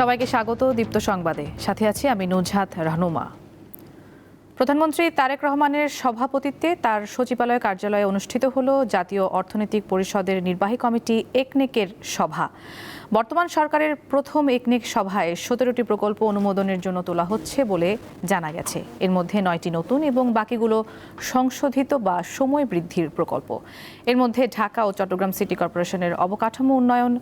সবাইকে স্বাগত দীপ্ত সংবাদে, সাথে আছি আমি নুজহাত রাহনুমা। প্রধানমন্ত্রী তারেক রহমানের সভাপতিত্বে তার সচিবালয় কার্যালয়ে অনুষ্ঠিত হলো জাতীয় অর্থনৈতিক পরিষদের নির্বাহী কমিটি একনেকের সভা। বর্তমান সরকারের প্রথম একনেক সভায় 17টি প্রকল্প অনুমোদনের জন্য তোলা হচ্ছে বলে জানা গেছে। এর মধ্যে 9টি নতুন এবং বাকিগুলো সংশোধিত বা সময় বৃদ্ধির প্রকল্প। এর মধ্যে ঢাকা ও চট্টগ্রাম সিটি কর্পোরেশনের অবকাঠামো উন্নয়ন,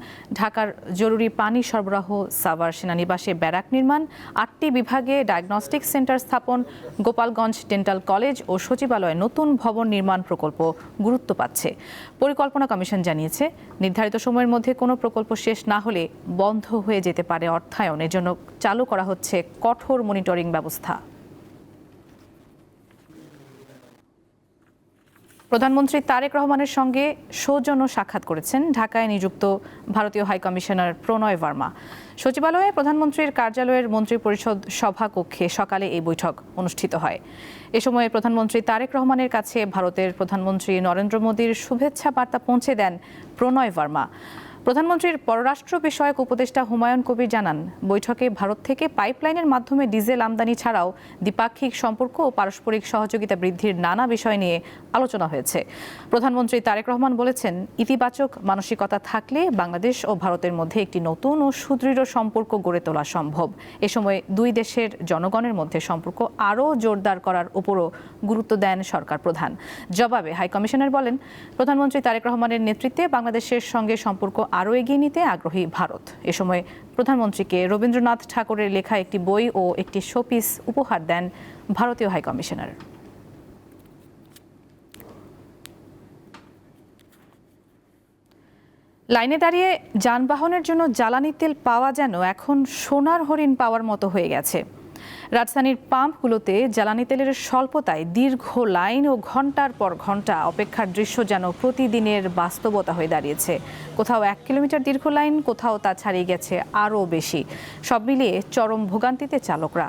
ঢাকার জরুরি পানি সরবরাহ, সাভার সেনানিবাসে ব্যারাক নির্মাণ, 8টি বিভাগে ডায়াগনস্টিক সেন্টার স্থাপন, গোপালগঞ্জ ডেন্টাল কলেজ ও সচিবালয়ে নতুন ভবন নির্মাণ প্রকল্প গুরুত্ব পাচ্ছে। পরিকল্পনা কমিশন জানিয়েছে, নির্ধারিত সময়ের মধ্যে কোনো প্রকল্প শেষ না হলে বন্ধ হয়ে যেতে পারে অর্থায়ন। এজন্য চালু করা হচ্ছে কঠোর মনিটরিং ব্যবস্থা। প্রধানমন্ত্রী তারেক রহমানের সঙ্গে সৌজন্য সাক্ষাৎ করেছেন ঢাকায় নিযুক্ত ভারতীয় হাইকমিশনার প্রণয় ভার্মা। সচিবালয়ে প্রধানমন্ত্রীর কার্যালয়ের মন্ত্রিপরিষদ সভাকক্ষে সকালে এই বৈঠক অনুষ্ঠিত হয়। এ সময় প্রধানমন্ত্রী তারেক রহমানের কাছে ভারতের প্রধানমন্ত্রী নরেন্দ্র মোদীর শুভেচ্ছা বার্তা পৌঁছে দেন প্রণয় ভার্মা। প্রধানমন্ত্রীর পররাষ্ট্র বিষয়ক উপদেষ্টা হুমায়ুন কবির জানান, বৈঠকে ভারত থেকে পাইপলাইনের মাধ্যমে ডিজেল আমদানি ছাড়াও দ্বিপাক্ষিক সম্পর্ক ও পারস্পরিক সহযোগিতা বৃদ্ধির নানা বিষয় নিয়ে আলোচনা হয়েছে। প্রধানমন্ত্রী তারেক রহমান বলেছেন, ইতিবাচক মানসিকতা থাকলে বাংলাদেশ ও ভারতের মধ্যে একটি নতুন ও সুদৃঢ় সম্পর্ক গড়ে তোলা সম্ভব। এ সময় দুই দেশের জনগণের মধ্যে সম্পর্ক আরও জোরদার করার উপরও গুরুত্ব দেন সরকার প্রধান। জবাবে হাইকমিশনার বলেন, প্রধানমন্ত্রী তারেক রহমানের নেতৃত্বে বাংলাদেশের সঙ্গে সম্পর্ক আরও এগিয়ে নিতে আগ্রহী ভারত। এ সময় প্রধানমন্ত্রীকে রবীন্দ্রনাথ ঠাকুরের লেখা একটি বই ও একটি শোপিস উপহার দেন ভারতীয় হাইকমিশনার। লাইনে দাঁড়িয়ে যানবাহনের জন্য জ্বালানি তেল পাওয়া যেন এখন সোনার হরিণ পাওয়ার মতো হয়ে গেছে। রাজধানীর পাম্পগুলোতে জ্বালানি তেলের স্বল্পতায় দীর্ঘ লাইন ও ঘন্টার পর ঘন্টা অপেক্ষার দৃশ্য যেন প্রতিদিনের বাস্তবতা হয়ে দাঁড়িয়েছে। কোথাও 1 কিলোমিটার দীর্ঘ লাইন, কোথাও তা ছাড়িয়ে গেছে আরও বেশি। সব মিলিয়ে চরম ভোগান্তিতে চালকরা।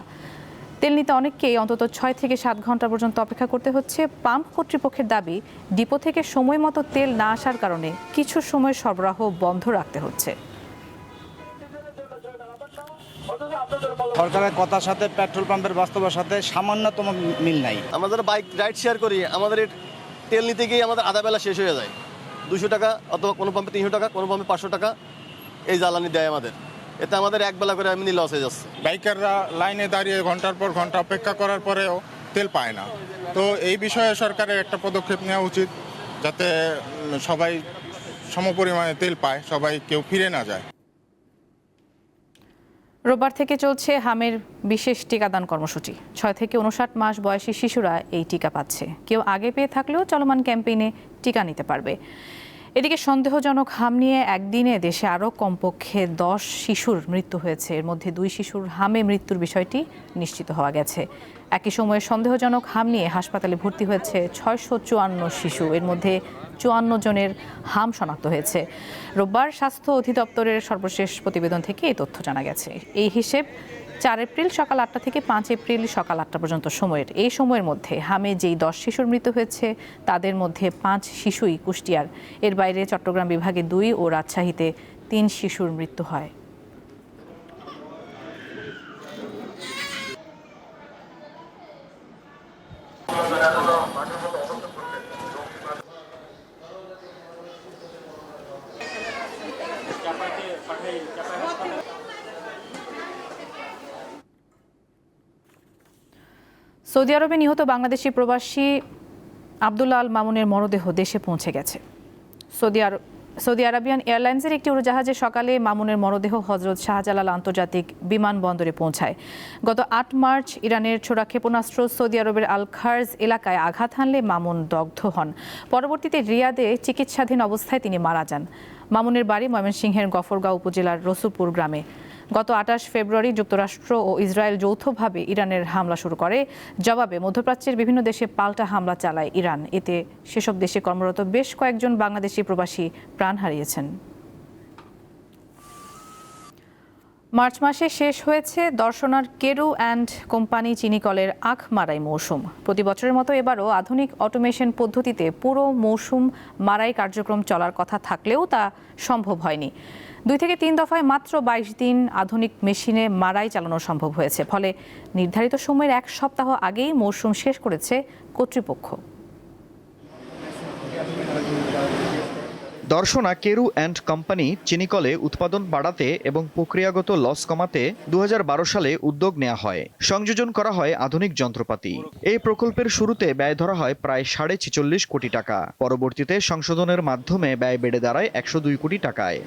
তেল নিতে অনেককেই অন্তত 6 থেকে 7 ঘন্টা পর্যন্ত অপেক্ষা করতে হচ্ছে। পাম্প কর্তৃপক্ষের দাবি, ডিপো থেকে সময় মতো তেল না আসার কারণে কিছু সময় সরবরাহ বন্ধ রাখতে হচ্ছে। সরকারের কথার সাথে পেট্রোল পাম্পের বাস্তবের সাথে সামান্যতম মিল নাই। আমরা যারা বাইক রাইড শেয়ার করি, আমাদের তেল নিতে গিয়ে আমাদের আধা বেলা শেষ হয়ে যায়। 200 টাকা অথবা কোনো পাম্পে 300 টাকা, কোনো পাম্পে 500 টাকা এই জ্বালানি দেয় আমাদের। এতে আমাদের এক বেলা করে এমনি লস হয়ে যাচ্ছে। বাইকাররা লাইনে দাঁড়িয়ে ঘন্টার পর ঘন্টা অপেক্ষা করার পরেও তেল পায় না। তো এই বিষয়ে সরকারের একটা পদক্ষেপ নেওয়া উচিত, যাতে সবাই সমপরিমাণে তেল পায়, সবাই কেউ ফিরে না যায়। রোববার থেকে চলছে হামের বিশেষ টিকাদান কর্মসূচি। 6 থেকে 59 মাস বয়সী শিশুরা এই টিকা পাচ্ছে। কেউ আগে পেয়ে থাকলেও চলমান ক্যাম্পেইনে টিকা নিতে পারবে। এদিকে সন্দেহজনক হাম নিয়ে একদিনে দেশে আরও কমপক্ষে 10 শিশুর মৃত্যু হয়েছে। এর মধ্যে 2 শিশুর হামে মৃত্যুর বিষয়টি নিশ্চিত হওয়া গেছে। একই সময়ে সন্দেহজনক হাম নিয়ে হাসপাতালে ভর্তি হয়েছে 654 শিশু। এর মধ্যে 54 জনের হাম শনাক্ত হয়েছে। রোববার স্বাস্থ্য অধিদপ্তরের সর্বশেষ প্রতিবেদন থেকে এই তথ্য জানা গেছে। এই হিসেব 4 এপ্রিল সকাল 8টা থেকে 5 এপ্রিল সকাল 8টা পর্যন্ত সময়ের। এই সময়ের মধ্যে হামে যেই 10 শিশুর মৃত্যু হয়েছে তাদের মধ্যে 5 শিশুই কুষ্টিয়ার। এর বাইরে চট্টগ্রাম বিভাগে 2 ও রাজশাহীতে 3 শিশুর মৃত্যু হয়। সৌদি আরবে নিহত বাংলাদেশি প্রবাসী আব্দুল্লাহ আল মামুনের মরদেহ দেশে পৌঁছে গেছে। সৌদি আরাবিয়ান এয়ারলাইন্সের একটি উড়োজাহাজে সকালে মামুনের মরদেহ হজরত শাহজালাল আন্তর্জাতিক বিমানবন্দরে পৌঁছায়। গত 8 মার্চ ইরানের ছোড়া ক্ষেপণাস্ত্র সৌদি আরবের আল খার্জ এলাকায় আঘাত হানলে মামুন দগ্ধ হন। পরবর্তীতে রিয়াদে চিকিৎসাধীন অবস্থায় তিনি মারা যান। মামুনের বাড়ি ময়মনসিংহের গফরগাঁও উপজেলার রসুলপুর গ্রামে। গত 28 ফেব্রুয়ারি যুক্তরাষ্ট্র ও ইসরায়েল যৌথভাবে ইরানের হামলা শুরু করে। জবাবে মধ্যপ্রাচ্যের বিভিন্ন দেশে পাল্টা হামলা চালায় ইরান। এতে সেসব দেশে কর্মরত বেশ কয়েকজন বাংলাদেশি প্রবাসী প্রাণ হারিয়েছেন। মার্চ মাসে শেষ হয়েছে দর্শনার কেরু অ্যান্ড কোম্পানি চিনিকলের আখ মারাই মৌসুম। প্রতি বছরের মতো এবারও আধুনিক অটোমেশন পদ্ধতিতে পুরো মৌসুম মারাই কার্যক্রম চলার কথা থাকলেও তা সম্ভব হয়নি। 2 থেকে 3 দফায় মাত্র 22 দিন আধুনিক মেশিনে মারাই চালানো সম্ভব হয়েছে। ফলে নির্ধারিত সময়ের 1 সপ্তাহ আগেই মৌসুম শেষ করেছে কর্তৃপক্ষ। দর্শনা কেরু অ্যান্ড কোম্পানি চিনিকলে উৎপাদন বাড়াতে এবং প্রক্রিয়াগত লস কমাতে 2012 সালে উদ্যোগ নেওয়া হয়। সংযোজন করা হয় আধুনিক যন্ত্রপাতি। এই প্রকল্পের শুরুতে ব্যয় ধরা হয় প্রায় 46.5 কোটি টাকা। পরবর্তীতে সংশোধনের মাধ্যমে ব্যয় বেড়ে দাঁড়ায় 102 কোটি টাকায়।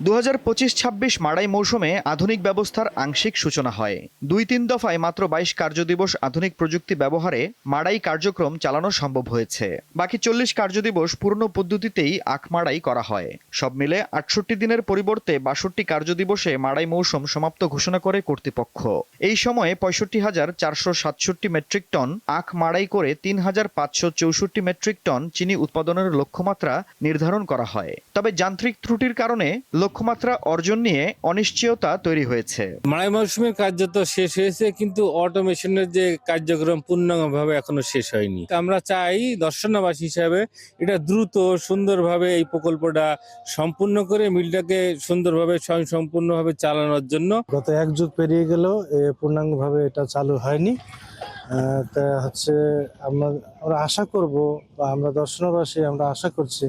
2025-26 মাড়াই মৌসুমে আধুনিক ব্যবস্থার আংশিক সূচনা হয়। 2-3 দফায় মাত্র 22 কার্যদিবস আধুনিক প্রযুক্তি ব্যবহারে মাড়াই কার্যক্রম চালানো সম্ভব হয়েছে। বাকি 40 কার্যদিবস পুরনো পদ্ধতিতেই আখ মাড়াই করা হয়। সব মিলে 68 দিনের পরিবর্তে 62 কার্যদিবসে মাড়াই মৌসুম সমাপ্ত ঘোষণা করে কর্তৃপক্ষ। এই সময়ে 65,467 মেট্রিক টন আখ মাড়াই করে 3,564 মেট্রিক টন চিনি উৎপাদনের লক্ষ্যমাত্রা নির্ধারণ করা হয়। তবে যান্ত্রিক ত্রুটির কারণে লক্ষ্যমাত্রা অর্জন নিয়ে অনিশ্চয়তা তৈরি হয়েছে। মাড়াই মৌসুমের কার্য তো শেষ হয়েছে, কিন্তু অটোমেশনের যে কার্যক্রম পূর্ণাঙ্গভাবে এখনো শেষ হয়নি। আমরা চাই দর্শনাবাসী হিসাবে এটা দ্রুত সুন্দরভাবে এই প্রকল্পটা সম্পূর্ণ করে মিলটাকে সুন্দরভাবে স্বয়ংসম্পূর্ণভাবে চালানোর জন্য। গত 1 যুগ পেরিয়ে গেলেও পূর্ণাঙ্গভাবে এটা চালু হয়নি। তা হচ্ছে আমরা আশা করব, বা আমরা দর্শনাবাসী আমরা আশা করছি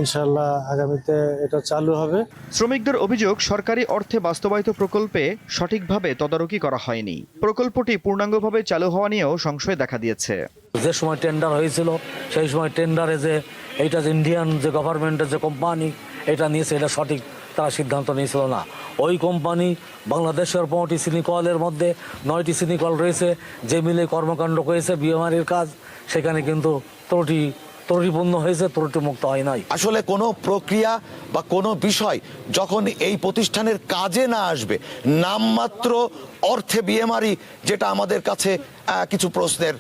ইনশাআল্লাহ আগামীতে এটা চালু হবে। শ্রমিকদের অভিযোগ, সরকারি অর্থে বাস্তবায়িত প্রকল্পে সঠিকভাবে তদারকি করা হয়নি। প্রকল্পটি পূর্ণাঙ্গভাবে চালু হওয়া নিয়েও সংশয় দেখা দিয়েছে। যে সময় টেন্ডার হয়েছিল সেই সময় টেন্ডারে যে এইটা যে ইন্ডিয়ান যে গভর্নমেন্টের যে কোম্পানি এটা নিয়েছে, এটা সঠিক তারা সিদ্ধান্ত নিয়েছিল না। ওই কোম্পানি বাংলাদেশের 5টি চিনি কলের মধ্যে 9টি চিনি কল রয়েছে, যে মিলে কর্মকাণ্ড করেছে বিএমআরির কাজ, সেখানে কিন্তু ত্রুটিপূর্ণ হয়েছে, ত্রুটিমুক্ত হয় নাই। আসলে কোনো প্রক্রিয়া বা কোনো বিষয় যখন এই প্রতিষ্ঠানের কাজে না আসবে, নামমাত্র অর্থে বিএমআরই, যেটা আমাদের কাছে কিছু প্রশ্নের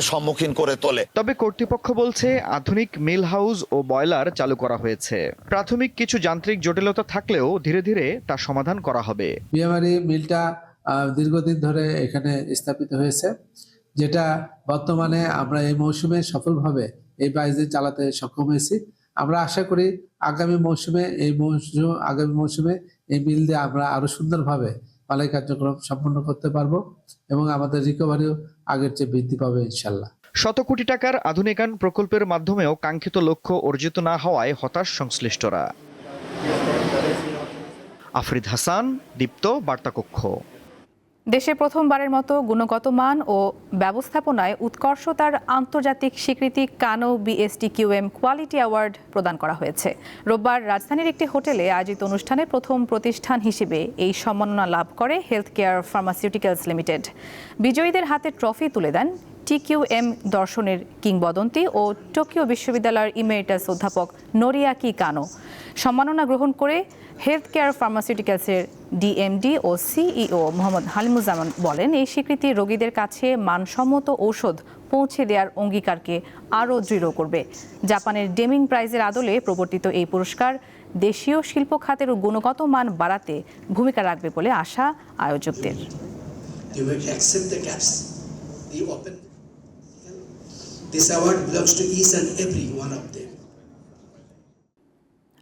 সম্মুখীন করে তোলে। তবে কর্তৃপক্ষ বলছে আধুনিক মিল হাউস ও বয়লার চালু করা হয়েছে। প্রাথমিক কিছু যান্ত্রিক জটিলতা থাকলেও ধীরে ধীরে তা সমাধান করা হবে। বিএমআরই মিলটা দীর্ঘদিন ধরে এখানে স্থাপিত হয়েছে, যেটা বর্তমানে আমরা এই মৌসুমে সফলভাবে এই 22 দিন চালাতে সক্ষম হয়েছি। আমরা আশা করি আগামী মৌসুমে এই মিল দিয়ে আমরা আরো সুন্দরভাবে মালাই কার্যক্রম সম্পন্ন করতে পারবো এবং আমাদের রিকভারিও আগের চেয়ে বৃদ্ধি পাবে ইনশাল্লাহ। 100 কোটি টাকার আধুনিকায়ন প্রকল্পের মাধ্যমেও কাঙ্ক্ষিত লক্ষ্য অর্জিত না হওয়ায় হতাশ সংশ্লিষ্টরা। আফরিদ হাসান, দীপ্ত, বার্তাকক্ষ। দেশে প্রথমবারের মতো গুণগত মান ও ব্যবস্থাপনায় উৎকর্ষতার আন্তর্জাতিক স্বীকৃতি কানো BSTQM কোয়ালিটি অ্যাওয়ার্ড প্রদান করা হয়েছে। রোববার রাজধানীর একটি হোটেলে আয়োজিত অনুষ্ঠানে প্রথম প্রতিষ্ঠান হিসেবে এই সম্মাননা লাভ করে হেলথ কেয়ার ফার্মাসিউটিক্যালস লিমিটেড। বিজয়ীদের হাতে ট্রফি তুলে দেন TQM দর্শনের কিংবদন্তি ও টোকিও বিশ্ববিদ্যালয়ের ইমেরিটাস অধ্যাপক নোরিয়াকি কানো। সম্মাননা গ্রহণ করে হেলথ কেয়ার ফার্মাসিউটিক্যালসের DMD ও CEO মোহাম্মদ হালিমুজ্জামান বলেন, এই স্বীকৃতি রোগীদের কাছে মানসম্মত ঔষধ পৌঁছে দেওয়ার অঙ্গীকারকে আরও দৃঢ় করবে। জাপানের ডেমিং প্রাইজের আদলে প্রবর্তিত এই পুরস্কার দেশীয় শিল্প খাতের গুণগত মান বাড়াতে ভূমিকা রাখবে বলে আশা আয়োজকদের।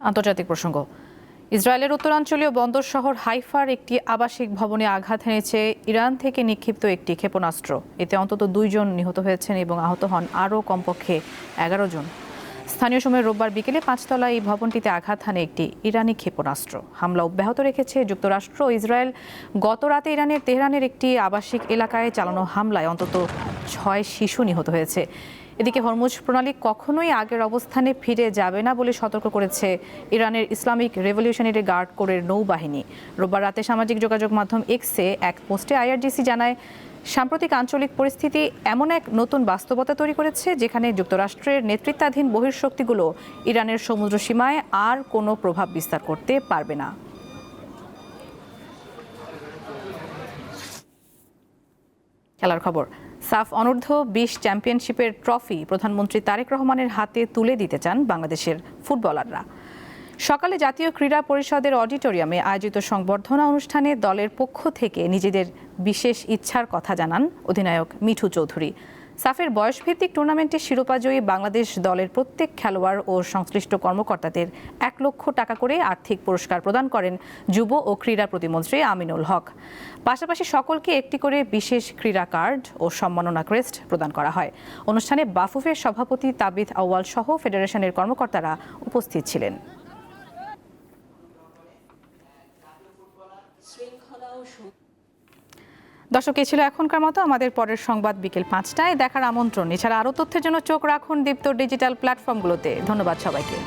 আন্তর্জাতিক প্রসঙ্গ। ইসরায়েলের উত্তরাঞ্চলীয় বন্দর শহর হাইফার একটি আবাসিক ভবনে আঘাত হেনেছে ইরান থেকে নিক্ষিপ্ত একটি ক্ষেপণাস্ত্র। এতে অন্তত 2 জন নিহত হয়েছেন এবং আহত হন আরও কমপক্ষে 11 জন। স্থানীয় সময় রোববার বিকেলে 5 তলা এই ভবনটিতে আঘাত হানে একটি ইরানি ক্ষেপণাস্ত্র। হামলা অব্যাহত রেখেছে যুক্তরাষ্ট্র ও ইসরায়েল। গত রাতে ইরানের তেহরানের একটি আবাসিক এলাকায় চালানো হামলায় অন্তত 6 শিশু নিহত হয়েছে। এদিকে হরমুজ প্রণালী কখনোই আগের অবস্থানে ফিরে যাবে না বলে সতর্ক করেছে ইরানের ইসলামিক রেভলিউশনারি গার্ড কোরের নৌবাহিনী। রোববার রাতে সামাজিক যোগাযোগ মাধ্যম এক্সে এক পোস্টে IRGC জানায়, সাম্প্রতিক আঞ্চলিক পরিস্থিতি এমন এক নতুন বাস্তবতা তৈরি করেছে যেখানে যুক্তরাষ্ট্রের নেতৃত্বাধীন বহিঃশক্তিগুলো ইরানের সমুদ্র সীমায় আর কোনো প্রভাব বিস্তার করতে পারবে না। খেলার খবর। সাফ অনূর্ধ্ব 20 চ্যাম্পিয়নশিপের ট্রফি প্রধানমন্ত্রী তারেক রহমানের হাতে তুলে দিতে চান বাংলাদেশের ফুটবলাররা। সকালে জাতীয় ক্রীড়া পরিষদের অডিটোরিয়ামে আয়োজিত সংবর্ধনা অনুষ্ঠানে দলের পক্ষ থেকে নিজেদের বিশেষ ইচ্ছার কথা জানান অধিনায়ক মিঠু চৌধুরী। সাফের বয়সভিত্তিক টুর্নামেন্টে শিরোপাজয়ী বাংলাদেশ দলের প্রত্যেক খেলোয়াড় ও সংশ্লিষ্ট কর্মকর্তাদের 1 লক্ষ টাকা করে আর্থিক পুরস্কার প্রদান করেন যুব ও ক্রীড়া প্রতিমন্ত্রী আমিনুল হক। পাশাপাশি সকলকে একটি করে বিশেষ ক্রীড়া কার্ড ও সম্মাননা ক্রেস্ট প্রদান করা হয়। অনুষ্ঠানে বাফুফের সভাপতি তাবিথ আউয়াল সহ ফেডারেশনের কর্মকর্তারা উপস্থিত ছিলেন। দর্শক, এই ছিল এখনকার মতো। আমাদের পরের সংবাদ বিকেল 5টায় দেখার আমন্ত্রণ। এছাড়া আরও তথ্যের জন্য চোখ রাখুন দীপ্ত ডিজিটাল প্ল্যাটফর্মগুলোতে। ধন্যবাদ সবাইকে।